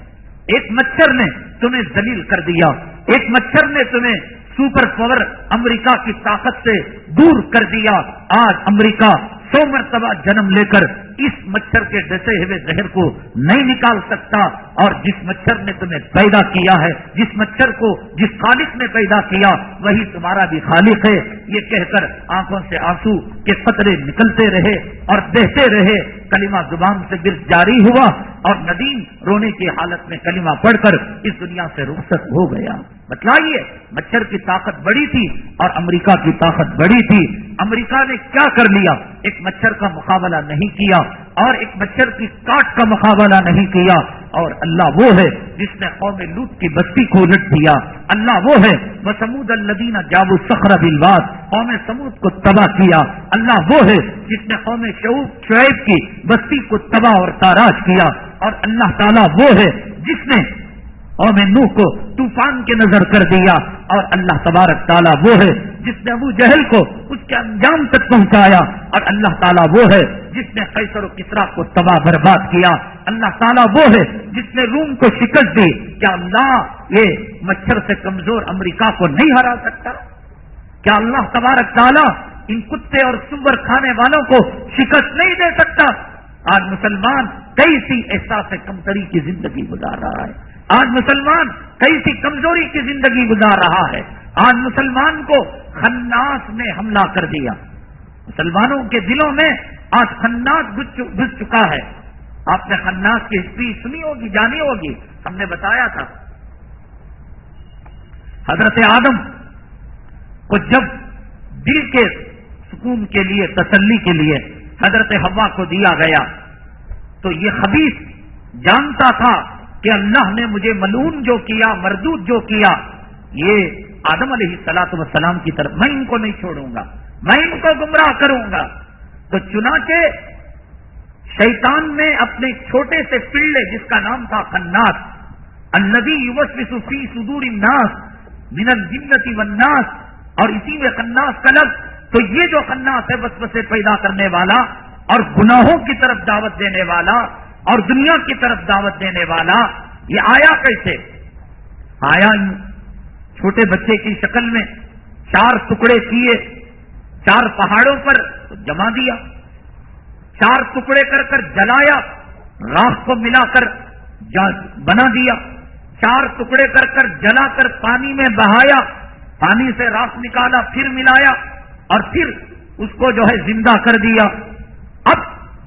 ایک مچھر نے تمہیں ذلیل کر دیا, ایک مچھر نے تمہیں سپر پاور امریکہ کی طاقت سے دور کر دیا. آج امریکہ 100 مرتبہ جنم لے کر اس مچھر کے ڈسے ہوئے زہر کو نہیں نکال سکتا. اور جس مچھر نے تمہیں پیدا کیا ہے, جس مچھر کو جس خالق نے پیدا کیا وہی تمہارا بھی خالق ہے. یہ کہہ کر آنکھوں سے آنسو کے قطرے نکلتے رہے اور بہتے رہے. کلمہ زبان سے گر جاری ہوا اور ندیم رونے کی حالت میں کلمہ پڑھ کر اس دنیا سے رخصت ہو گیا. بتلائیے, مچھر کی طاقت بڑی تھی اور امریکہ کی طاقت بڑی تھی. امریکہ نے کیا کر لیا؟ ایک مچھر کا مقابلہ نہیں کیا اور ایک مچھر کی کاٹ کا مقابلہ نہیں کیا. اور اللہ وہ ہے جس نے قوم لوط کی بستی کو الٹ دیا. اللہ وہ ہے وَثَمُودَ الَّذِينَ جَابُوا الصَّخْرَ بِالْوَادِ, قوم سمود کو تباہ کیا. اللہ وہ ہے جس نے قوم شعیب کی بستی کو تباہ اور تاراج کیا. اور اللہ تعالیٰ وہ ہے جس نے قوم نوح کو طوفان کے نظر کر دیا. اور اللہ تبارک تعالیٰ وہ ہے جس نے ابو جہل کو اس کے انجام تک پہنچایا. اور اللہ تعالیٰ وہ ہے جس نے قیصر و کسریٰ کو تباہ برباد کیا. اللہ تعالیٰ وہ ہے جس نے روم کو شکست دی. کیا اللہ یہ مچھر سے کمزور امریکہ کو نہیں ہرا سکتا؟ کیا اللہ تبارک تعالیٰ ان کتے اور سور کھانے والوں کو شکست نہیں دے سکتا؟ آج مسلمان کیسی احساس کمتری کی زندگی گزار رہا ہے. آج مسلمان کیسی کمزوری کی زندگی گزار رہا ہے. آج مسلمان کو خناس نے حملہ کر دیا. مسلمانوں کے دلوں میں آج خناس گھس چکا ہے. آپ نے خناس کی ہسٹری سنی ہوگی, جانی ہوگی. ہم نے بتایا تھا حضرت آدم کو جب دل کے سکون کے لیے, تسلی کے لیے حضرت حوا کو دیا گیا تو یہ خبیث جانتا تھا کہ اللہ نے مجھے ملعون جو کیا, مردود جو کیا, یہ آدم علیہ السلام کی طرف, میں ان کو نہیں چھوڑوں گا, میں ان کو گمراہ کروں گا. تو چنانچہ شیطان نے اپنے چھوٹے سے پلے جس کا نام تھا خناس, الذی یوسوس فی صدور الناس من الجنۃ والناس, اور اسی میں خناس کا لفظ, تو یہ جو خناس ہے وسوسے پیدا کرنے والا اور گناہوں کی طرف دعوت دینے والا اور دنیا کی طرف دعوت دینے والا, یہ آیا کیسے؟ آیا چھوٹے بچے کی شکل میں, 4 ٹکڑے کیے, 4 پہاڑوں پر جما دیا, 4 ٹکڑے کر کر جلایا, راکھ کو ملا کر بنا دیا, 4 ٹکڑے کر کر جلا کر پانی میں بہایا, پانی سے راکھ نکالا, پھر ملایا اور پھر اس کو جو ہے زندہ کر دیا. اب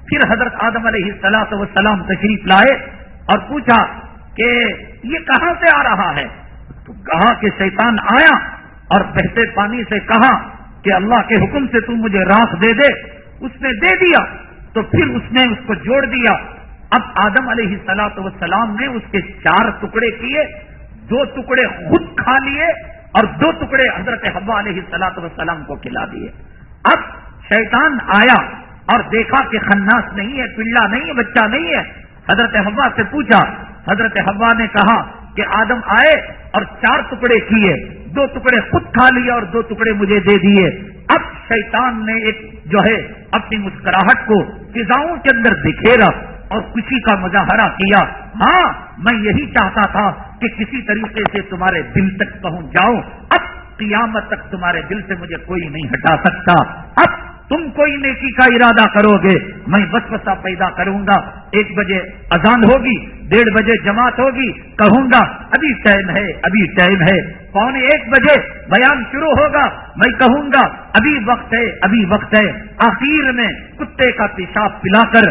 پھر حضرت آدم علیہ السلام تشریف لائے اور پوچھا کہ یہ کہاں سے آ رہا ہے؟ تو کہا کہ شیطان آیا اور بہتے پانی سے کہا کہ اللہ کے حکم سے تو مجھے راکھ دے دے. اس نے دے دیا تو پھر اس نے اس کو جوڑ دیا. اب آدم علیہ السلام نے اس کے 4 ٹکڑے کیے, 2 ٹکڑے خود کھا لیے اور 2 ٹکڑے حضرت حوا علیہ السلام کو کھلا دیے. اب شیطان آیا اور دیکھا کہ خناس نہیں ہے, پلا نہیں ہے, بچہ نہیں ہے. حضرت حوا سے پوچھا, حضرت حوا نے کہا کہ آدم آئے اور 4 ٹکڑے کیے, 2 ٹکڑے خود کھا لیے اور 2 ٹکڑے مجھے دے دیے. اب شیطان نے ایک جو ہے اپنی مسکراہٹ کو فضاؤں کے اندر بکھیرا اور خوشی کا مظاہرہ کیا. ہاں, میں یہی چاہتا تھا کہ کسی طریقے سے تمہارے دل تک پہنچ جاؤں. اب قیامت تک تمہارے دل سے مجھے کوئی نہیں ہٹا سکتا. اب تم کوئی نیکی کا ارادہ کرو گے, میں وسوسہ پیدا کروں گا. 1 بجے اذان ہوگی, 1:30 بجے جماعت ہوگی, کہوں گا ابھی ٹائم ہے, ابھی ٹائم ہے. 12:45 بجے بیان شروع ہوگا, میں کہوں گا ابھی وقت ہے, ابھی وقت ہے. آخر میں کتے کا پیشاب پلا کر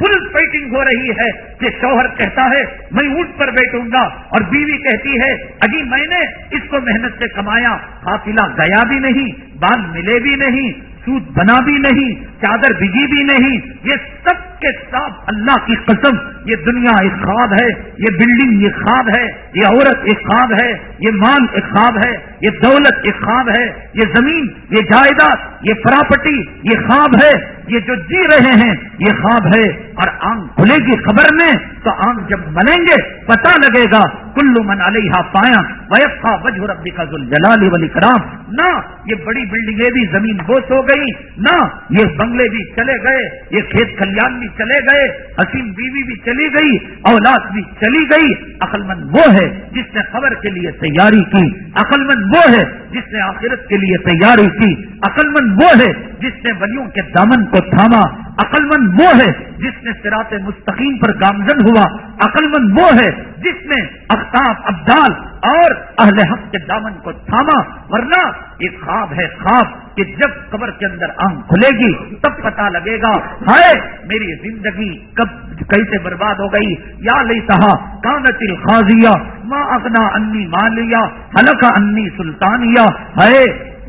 فل فائٹنگ ہو رہی ہے کہ شوہر کہتا ہے میں اونٹ پر بیٹھوں گا اور بیوی کہتی ہے اجی میں نے اس کو محنت سے کمایا، قافلہ گیا بھی نہیں، بال ملے بھی نہیں، سود بنا بھی نہیں، چادر بھیگی بھی نہیں، یہ سب کے ساتھ اللہ کی قسم یہ دنیا ایک خواب ہے، یہ بلڈنگ ایک خواب ہے، یہ عورت ایک خواب ہے، یہ مال ایک خواب ہے، یہ دولت ایک خواب ہے، یہ زمین، یہ جائیداد، یہ پراپرٹی یہ خواب ہے، یہ جو جی رہے ہیں یہ خواب ہے۔ اور آنکھ کھلے گی خبر میں تو آنکھ جب ملیں گے پتہ لگے گا کل من علیہا فان ویبقى وجہ ربک ذو الجلال والاکرام۔ نہ یہ بڑی بلڈنگیں بھی زمین بوس ہو گئی، نہ یہ بنگلے بھی چلے گئے، یہ کھیت کھلیان بھی چلے گئے، حسین بیوی بھی چلی گئی، اولاد بھی چلی گئی۔ عقل مند وہ ہے جس نے خبر کے لیے تیاری کی، عقل مند وہ ہے جس نے آخرت کے لیے تیاری کی، عقل مند وہ ہے جس نے ولیوں کے دامن کو تھاما، عقل مند وہ ہے جس نے صراط مستقیم پر گامزن ہوا، عقل مند وہ ہے جس نے اقطاب ابدال اور اہل حق کے دامن کو تھاما۔ ورنہ ایک خواب ہے، خواب کہ جب قبر کے اندر آنکھ کھلے گی تب پتہ لگے گا ہائے میری زندگی کب کیسے برباد ہو گئی، یا لیتہا کانت الخاضیہ ما اغنی عنی مالیہ ہلک عنی سلطانیہ، ہائے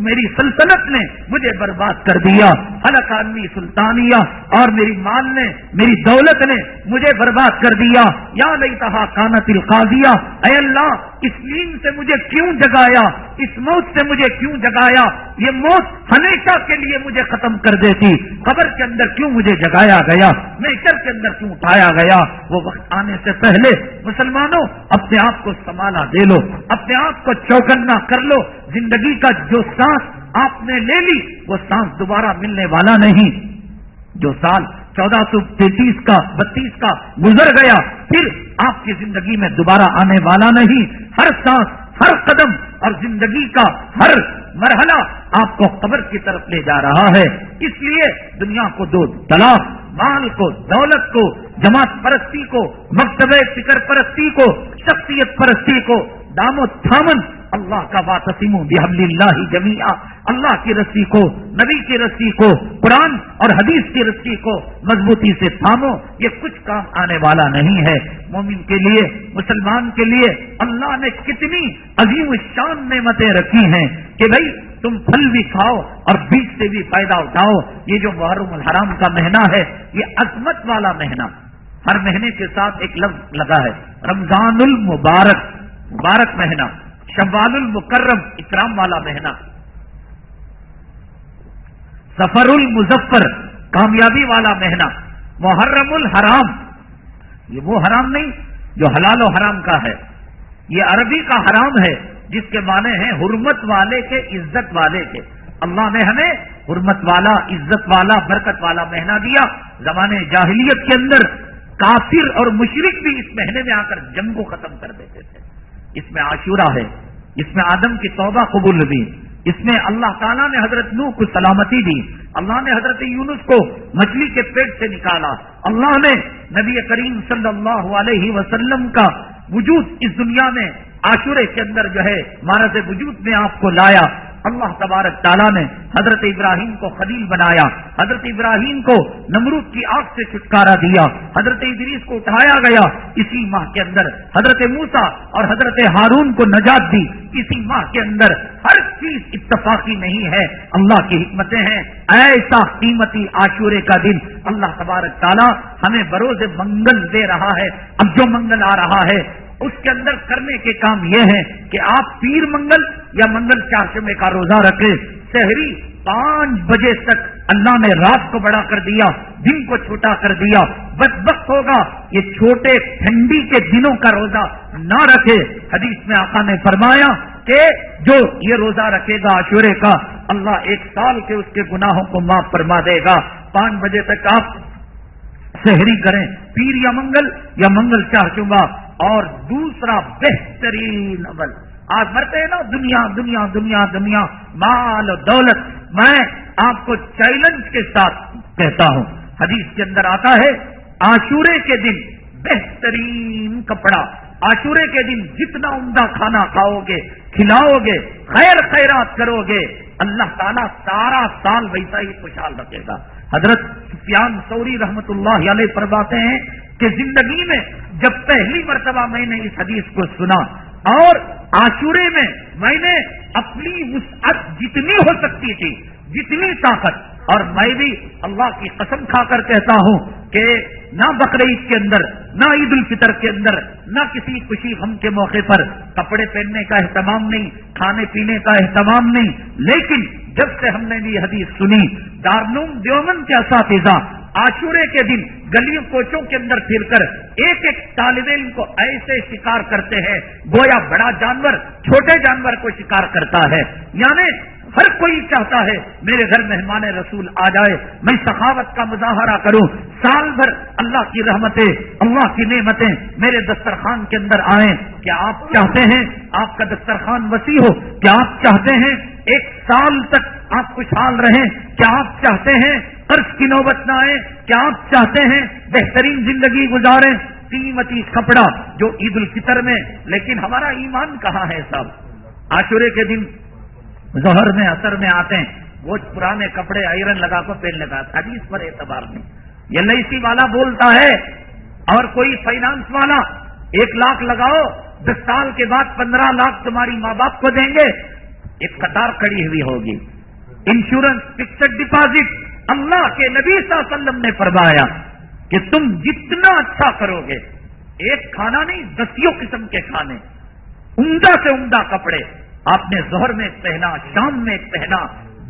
میری سلطنت نے مجھے برباد کر دیا، ہلک عنی سلطانیہ، اور میری مال نے، میری دولت نے مجھے برباد کر دیا۔ یا لیتہا کانت القاضیہ، اے اللہ اس نیند سے مجھے کیوں جگایا، اس موت سے مجھے کیوں جگایا، یہ موت ہمیشہ کے لیے مجھے ختم کر دیتی، قبر کے اندر کیوں مجھے جگایا گیا، محشر کے اندر کیوں اٹھایا گیا۔ وہ وقت آنے سے پہلے مسلمانوں اپنے آپ کو سنبھالا دے لو، اپنے آپ کو چوکنا کر لو۔ زندگی کا جو سانس آپ نے لے لی وہ سانس دوبارہ ملنے والا نہیں، جو سال 1433 کا 32 کا گزر گیا پھر آپ کی زندگی میں دوبارہ آنے والا نہیں۔ ہر سانس، ہر قدم اور زندگی کا ہر مرحلہ آپ کو قبر کی طرف لے جا رہا ہے۔ اس لیے دنیا کو دو طلاق، مال کو، دولت کو، جماعت پرستی کو، مکتبہ فکر پرستی کو، شخصیت پرستی کو دام و تھامن اللہ کا واعتصموا بحبل اللہ جمیعا، اللہ کی رسی کو، نبی کی رسی کو، قرآن اور حدیث کی رسی کو مضبوطی سے تھامو، یہ کچھ کام آنے والا نہیں ہے۔ مومن کے لیے، مسلمان کے لیے اللہ نے کتنی عظیم الشان نعمتیں رکھی ہیں کہ بھائی تم پھل بھی کھاؤ اور بیج سے بھی فائدہ اٹھاؤ۔ یہ جو محرم الحرام کا مہینہ ہے یہ عظمت والا مہینہ، ہر مہینے کے ساتھ ایک لفظ لگا ہے، رمضان المبارک، مبارک مہینہ، شوال المکرم، اکرام والا مہینہ، سفر المظفر، کامیابی والا مہینہ، محرم الحرام، یہ وہ حرام نہیں جو حلال و حرام کا ہے، یہ عربی کا حرام ہے جس کے معنی ہیں حرمت والے کے، عزت والے کے۔ اللہ نے ہمیں حرمت والا، عزت والا، برکت والا مہینہ دیا۔ زمانے جاہلیت کے اندر کافر اور مشرک بھی اس مہینے میں آ کر جنگ کو ختم کر دیتے تھے۔ اس میں عاشورہ ہے، اس میں آدم کی توبہ قبول ہوئی، اس میں اللہ تعالیٰ نے حضرت نوح کو سلامتی دی، اللہ نے حضرت یونس کو مچھلی کے پیٹ سے نکالا، اللہ نے نبی کریم صلی اللہ علیہ وسلم کا وجود اس دنیا میں عاشورے کے اندر جو ہے معرض وجود میں آپ کو لایا۔ اللہ تبارک تعالیٰ نے حضرت ابراہیم کو خلیل بنایا، حضرت ابراہیم کو نمرود کی آگ سے چھٹکارا دیا، حضرت ادریس کو اٹھایا گیا اسی ماہ کے اندر، حضرت موسیٰ اور حضرت ہارون کو نجات دی اسی ماہ کے اندر۔ ہر چیز اتفاقی نہیں ہے، اللہ کی حکمتیں ہیں۔ ایسا قیمتی عاشورے کا دن اللہ تبارک تعالیٰ ہمیں بروز منگل دے رہا ہے۔ اب جو منگل آ رہا ہے اس کے اندر کرنے کے کام یہ ہے کہ آپ پیر منگل یا منگل چارشمے کا روزہ رکھیں، سحری 5 بجے تک اللہ نے رات کو بڑا کر دیا، دن کو چھوٹا کر دیا۔ بدبخت ہوگا یہ چھوٹے ٹھنڈی کے دنوں کا روزہ نہ رکھے۔ حدیث میں آقا نے فرمایا کہ جو یہ روزہ رکھے گا عاشورے کا، اللہ 1 سال کے اس کے گناہوں کو معاف فرما دے گا۔ 5 بجے تک آپ سحری کریں، پیر یا منگل چارشمہ۔ اور دوسرا بہترین عمل، آج مرتے ہیں نا دنیا دنیا دنیا دنیا، مال و دولت، میں آپ کو چیلنج کے ساتھ کہتا ہوں، حدیث کے اندر آتا ہے عاشورے کے دن بہترین کپڑا، عاشورے کے دن جتنا عمدہ کھانا کھاؤ گے، کھلاؤ گے، خیر خیرات کرو گے، اللہ تعالیٰ سارا سال ویسا ہی خوشحال رکھے گا۔ حضرت سفیان ثوری رحمت اللہ علیہ فرماتے ہیں کہ زندگی میں جب پہلی مرتبہ میں نے اس حدیث کو سنا اور عاشورے میں نے اپنی وسعت جتنی ہو سکتی تھی، جتنی طاقت، اور میں بھی اللہ کی قسم کھا کر کہتا ہوں کہ نہ بقرعید کے اندر، نہ عید الفطر کے اندر، نہ کسی خوشی غم کے موقع پر کپڑے پہننے کا اہتمام نہیں، کھانے پینے کا اہتمام نہیں، لیکن جب سے ہم نے یہ حدیث سنی، دارالعلوم دیوبند کے اساتذہ عاشورے کے دن گلیوں کوچوں کے اندر پھر کر ایک ایک طالب علم کو ایسے شکار کرتے ہیں گویا بڑا جانور چھوٹے جانور کو شکار کرتا ہے، یعنی ہر کوئی چاہتا ہے میرے گھر مہمان رسول آ جائے، میں سخاوت کا مظاہرہ کروں، سال بھر اللہ کی رحمتیں، اللہ کی نعمتیں میرے دسترخوان کے اندر آئیں۔ کیا آپ چاہتے ہیں آپ کا دسترخوان وسیع ہو؟ کیا آپ چاہتے ہیں ایک سال تک آپ خوشحال رہیں؟ کیا آپ چاہتے ہیں قرض کی نوبت نہ آئے؟ کیا آپ چاہتے ہیں بہترین زندگی گزاریں؟ قیمتی کپڑا جو عید الفطر میں، لیکن ہمارا ایمان کہاں ہے صاحب؟ عاشورے کے دن ظہر میں اثر میں آتے ہیں، وہ پرانے کپڑے آئرن لگا کر پہننے کا حدیث پر اعتبار نہیں۔ یہ LIC والا بولتا ہے اور کوئی فائنانس والا 1 لاکھ لگاؤ، 10 سال کے بعد 15 لاکھ تمہاری ماں باپ کو دیں گے، ایک قطار کھڑی ہوئی ہوگی۔ انشورنس، فکسڈ ڈپازٹ، اللہ کے نبی صلی اللہ علیہ وسلم نے فرمایا کہ تم جتنا اچھا کرو گے، ایک کھانا نہیں 10 قسم کے کھانے، عمدہ سے عمدہ کپڑے آپ نے ظہر میں ایک پہنا، شام میں ایک پہنا،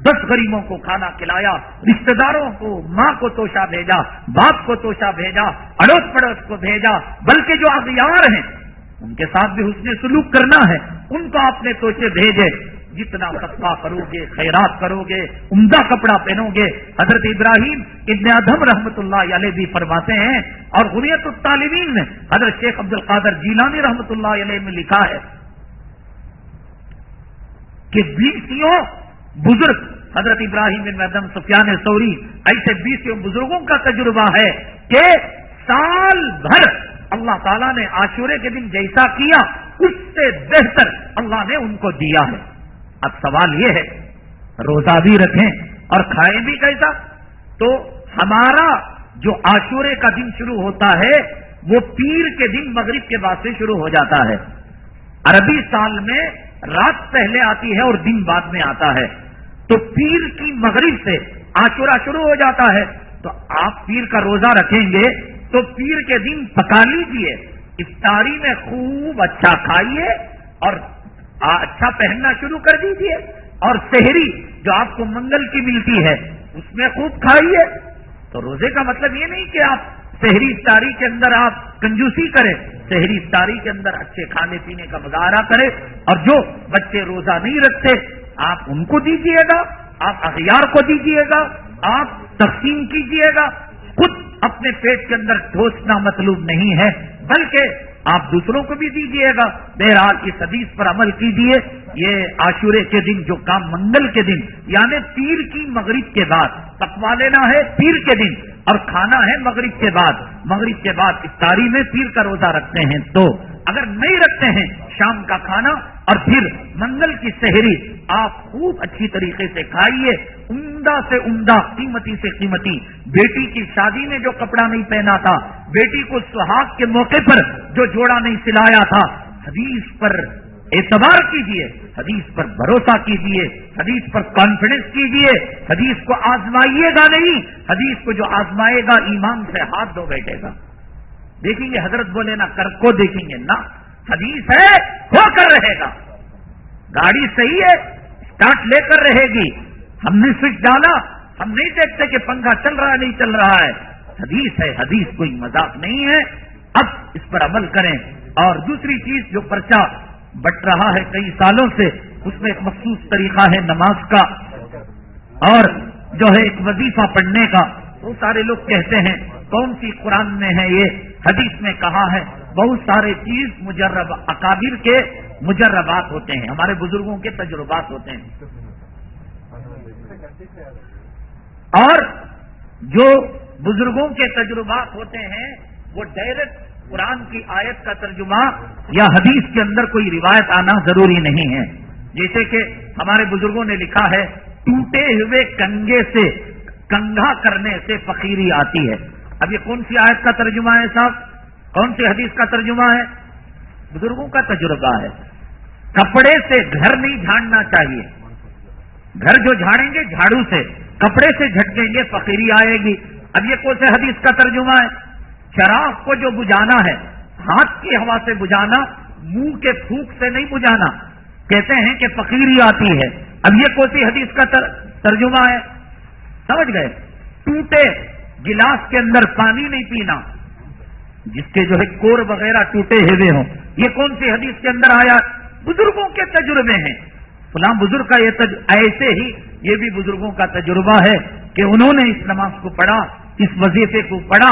10 غریبوں کو کھانا کھلایا، رشتہ داروں کو، ماں کو توشہ بھیجا، باپ کو توشہ بھیجا، اڑوس پڑوس کو بھیجا، بلکہ جو اغیار ہیں ان کے ساتھ بھی حسن سلوک کرنا ہے، ان کو آپ نے توشے بھیجے۔ جتنا صدقہ کرو گے، خیرات کرو گے، عمدہ کپڑا پہنو گے۔ حضرت ابراہیم ابن ادھم رحمت اللہ علیہ بھی فرماتے ہیں، اور غنیت الطالبین میں حضرت شیخ عبد القادر جیلانی رحمت اللہ علیہ میں لکھا ہے کہ 20 بزرگ حضرت ابراہیم بن ادھم، سفیان ثوری، ایسے 20 بزرگوں کا تجربہ ہے کہ سال بھر اللہ تعالیٰ نے عاشورے کے دن جیسا کیا اس سے بہتر اللہ نے ان کو دیا ہے۔ اب سوال یہ ہے روزہ بھی رکھیں اور کھائیں بھی کیسا؟ تو ہمارا جو عاشورے کا دن شروع ہوتا ہے وہ پیر کے دن مغرب کے بعد سے شروع ہو جاتا ہے۔ عربی سال میں رات پہلے آتی ہے اور دن بعد میں آتا ہے، تو پیر کی مغرب سے عاشورہ شروع ہو جاتا ہے۔ تو آپ پیر کا روزہ رکھیں گے تو پیر کے دن پکا لیجیے، افطاری میں خوب اچھا کھائیے اور اچھا پہننا شروع کر دیجیے، اور سحری جو آپ کو منگل کی ملتی ہے اس میں خوب کھائیے۔ تو روزے کا مطلب یہ نہیں کہ آپ سحری افطاری کے اندر آپ کنجوسی کریں، سحری افطاری کے اندر اچھے کھانے پینے کا مظاہرہ کریں، اور جو بچے روزہ نہیں رکھتے آپ ان کو دیجیے گا، آپ اغیار کو دیجیے گا، آپ تقسیم کیجیے گا، خود اپنے پیٹ کے اندر ٹھوسنا مطلوب نہیں ہے، بلکہ آپ دوسروں کو بھی دیجیے گا۔ بہرحال اس حدیث پر عمل کیجیے۔ یہ عاشورے کے دن جو کام منگل کے دن یعنی پیر کی مغرب کے بعد تقوا لینا ہے، پیر کے دن، اور کھانا ہے مغرب کے بعد، مغرب کے بعد افطاری میں پیر کا روزہ رکھتے ہیں تو اگر نہیں رکھتے ہیں شام کا کھانا اور پھر منگل کی سحری آپ خوب اچھی طریقے سے کھائیے، عمدہ سے عمدہ، قیمتی سے قیمتی۔ بیٹی کی شادی میں جو کپڑا نہیں پہنا تھا، بیٹی کو سہاگ کے موقع پر جو جوڑا نہیں سلایا تھا، حدیث پر اعتبار کیجیے، حدیث پر بھروسہ کیجیے، حدیث پر کانفیڈنس کیجیے، حدیث کو آزمائیے گا نہیں، حدیث کو جو آزمائے گا ایمان سے ہاتھ دھو بیٹھے گا۔ دیکھیں گے حضرت بولے نہ کر کو دیکھیں گے نہ، حدیث ہے ہو کر رہے گا، گاڑی صحیح ہے اسٹارٹ لے کر رہے گی، ہم نے سوئچ ڈالا، ہم نہیں دیکھتے کہ پنکھا چل رہا ہے نہیں چل رہا ہے، حدیث ہے، حدیث کوئی مذاق نہیں ہے۔ اب اس پر عمل کریں۔ اور دوسری چیز جو پرچہ بٹ رہا ہے کئی سالوں سے، اس میں ایک مخصوص طریقہ ہے نماز کا اور جو ہے ایک وظیفہ پڑھنے کا۔ وہ سارے لوگ کہتے ہیں کون سی قرآن میں ہے، یہ حدیث میں کہا ہے، بہت سارے چیز مجرب اکابر کے مجربات ہوتے ہیں، ہمارے بزرگوں کے تجربات ہوتے ہیں، اور جو بزرگوں کے تجربات ہوتے ہیں وہ ڈائریکٹ قرآن کی آیت کا ترجمہ یا حدیث کے اندر کوئی روایت آنا ضروری نہیں ہے۔ جیسے کہ ہمارے بزرگوں نے لکھا ہے ٹوٹے ہوئے کنگے سے کنگھا کرنے سے فقیری آتی ہے. اب یہ کون سی آیت کا ترجمہ ہے صاحب؟ کون سی حدیث کا ترجمہ ہے؟ بزرگوں کا تجربہ ہے. کپڑے سے گھر نہیں جھاڑنا چاہیے. گھر جو جھاڑیں گے جھاڑو سے، کپڑے سے جھٹکیں گے فقیری آئے گی. اب یہ کون سے حدیث کا ترجمہ ہے؟ چراغ کو جو بجھانا ہے ہاتھ کی ہوا سے بجھانا، منہ کے پھونک سے نہیں بجھانا، کہتے ہیں کہ فقیری آتی ہے. اب یہ کون سی حدیث کا ترجمہ ہے؟ سمجھ گئے؟ ٹوٹے گلاس کے اندر پانی نہیں پینا، جس کے جو ہے کور وغیرہ ٹوٹے ہوئے ہوں. یہ کون سی حدیث کے اندر آیا؟ بزرگوں کے تجربے ہیں. فلاں بزرگ کا یہ ایسے ہی یہ بھی بزرگوں کا تجربہ ہے کہ انہوں نے اس نماز کو پڑھا، اس وظیفے کو پڑھا،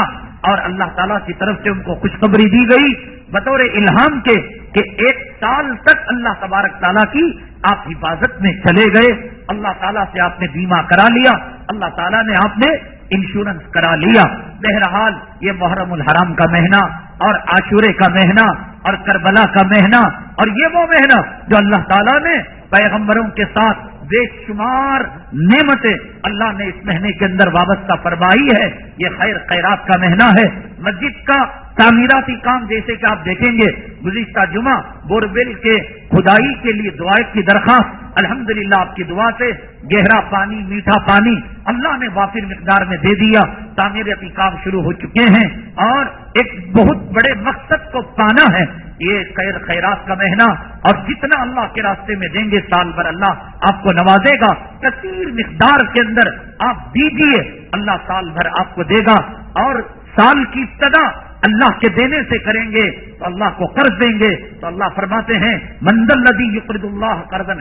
اور اللہ تعالیٰ کی طرف سے ان کو خوشخبری دی گئی بطور الہام کے کہ 1 سال تک اللہ تبارک تعالیٰ کی آپ حفاظت میں چلے گئے. اللہ تعالیٰ سے آپ نے بیمہ کرا لیا، اللہ تعالیٰ نے آپ نے انشورنس کرا لیا. بہرحال یہ محرم الحرام کا مہینہ اور عاشورے کا مہینہ اور کربلا کا مہینہ، اور یہ وہ مہینہ جو اللہ تعالیٰ نے پیغمبروں کے ساتھ بے شمار نعمتیں اللہ نے اس مہینے کے اندر وابستہ فرمائی ہے. یہ خیر خیرات کا مہینہ ہے. مسجد کا تعمیراتی کام جیسے کہ آپ دیکھیں گے گزشتہ جمعہ بوربیل کے کھدائی کے لیے دعائیں کی درخواست، الحمدللہ آپ کی دعا سے گہرا پانی، میٹھا پانی اللہ نے وافر مقدار میں دے دیا. تعمیراتی کام شروع ہو چکے ہیں اور ایک بہت بڑے مقصد کو پانا ہے. یہ خیر خیرات کا مہینہ، اور جتنا اللہ کے راستے میں دیں گے سال بھر اللہ آپ کو نوازے گا. کثیر مقدار کے اندر آپ دیجیے، اللہ سال بھر آپ کو دے گا. اور سال کی ابتدا اللہ کے دینے سے کریں گے تو اللہ کو قرض دیں گے تو اللہ فرماتے ہیں من ذا الذی یقرض اللہ قرضا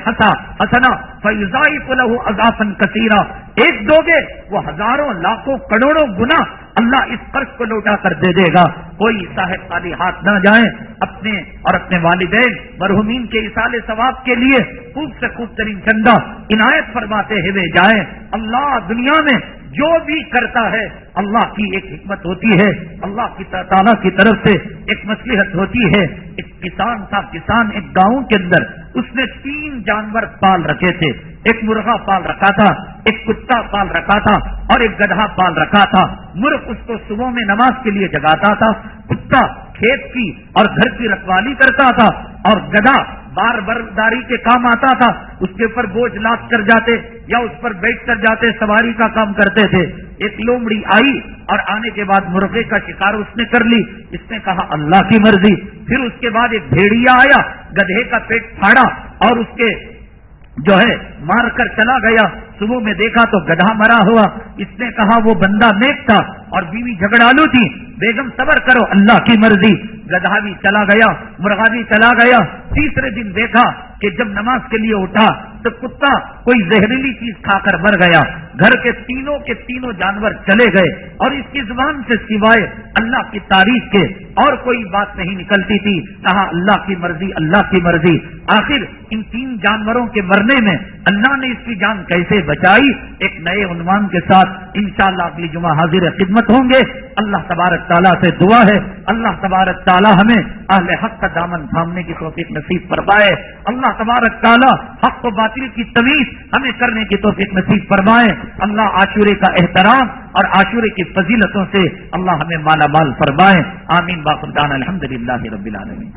حسنا فیضاعف له اضعافا کثیرا. ایک دو گے وہ ہزاروں لاکھوں کروڑوں گنا اللہ اس قرض کو لوٹا کر دے دے گا. کوئی صاحب خالی ہاتھ نہ جائیں، اپنے اور اپنے والدین مرحومین کے ایصال ثواب کے لیے خوب سے خوب ترین چندہ عنایت فرماتے ہوئے جائیں. اللہ دنیا میں جو بھی کرتا ہے اللہ کی ایک حکمت ہوتی ہے، اللہ کی تعالیٰ کی طرف سے ایک مصلحت ہوتی ہے. ایک کسان تھا، کسان ایک گاؤں کے اندر اس نے 3 جانور پال رکھے تھے. ایک مرغا پال رکھا تھا، ایک کتا پال رکھا تھا اور ایک گدھا پال رکھا تھا. مرغ اس کو صبح میں نماز کے لیے جگاتا تھا، کتا کھیت کی اور گھر کی رکھوالی کرتا تھا، اور گدھا بار برداری کے کام آتا تھا. اس کے اوپر بوجھ لاد کر جاتے یا اس پر بیٹھ کر جاتے، سواری کا کام کرتے تھے. ایک لومڑی آئی اور آنے کے بعد مرغے کا شکار اس نے کر لی. اس نے کہا اللہ کی مرضی. پھر اس کے بعد ایک بھیڑیا آیا، گدھے کا پیٹ پھاڑا اور اس کے جو ہے مار کر چلا گیا. صبح میں دیکھا تو گدھا مرا ہوا. اس نے کہا وہ بندہ نیک تھا اور بیوی جھگڑالو تھی، بیگم صبر کرو اللہ کی مرضی. گدھا بھی چلا گیا، مرغا بھی چلا گیا. تیسرے دن دیکھا کہ جب نماز کے لیے اٹھا تو کتا کوئی زہریلی چیز کھا کر مر گیا. گھر کے تینوں جانور چلے گئے اور اس کی زبان سے سوائے اللہ کی تعریف کے اور کوئی بات نہیں نکلتی تھی. کہا اللہ کی مرضی، اللہ کی مرضی. آخر ان 3 جانوروں کے مرنے میں اللہ نے اس کی جان کیسے بچائی، ایک نئے عنوان کے ساتھ انشاءاللہ اگلی جمعہ حاضر خدمت ہوں گے. اللہ تبارک تعالیٰ سے دعا ہے اللہ تبارک تعالیٰ ہمیں اہل حق کا دامن تھامنے کی توفیق نصیب فرمائے. اللہ تبارک تعالیٰ حق و باطل کی تمیز ہمیں کرنے کی توفیق نصیب فرمائے. اللہ عاشورے کا احترام اور عاشورے کی فضیلتوں سے اللہ ہمیں مالا مال فرمائے. آمین. باقی الحمدللہ رب العالمین.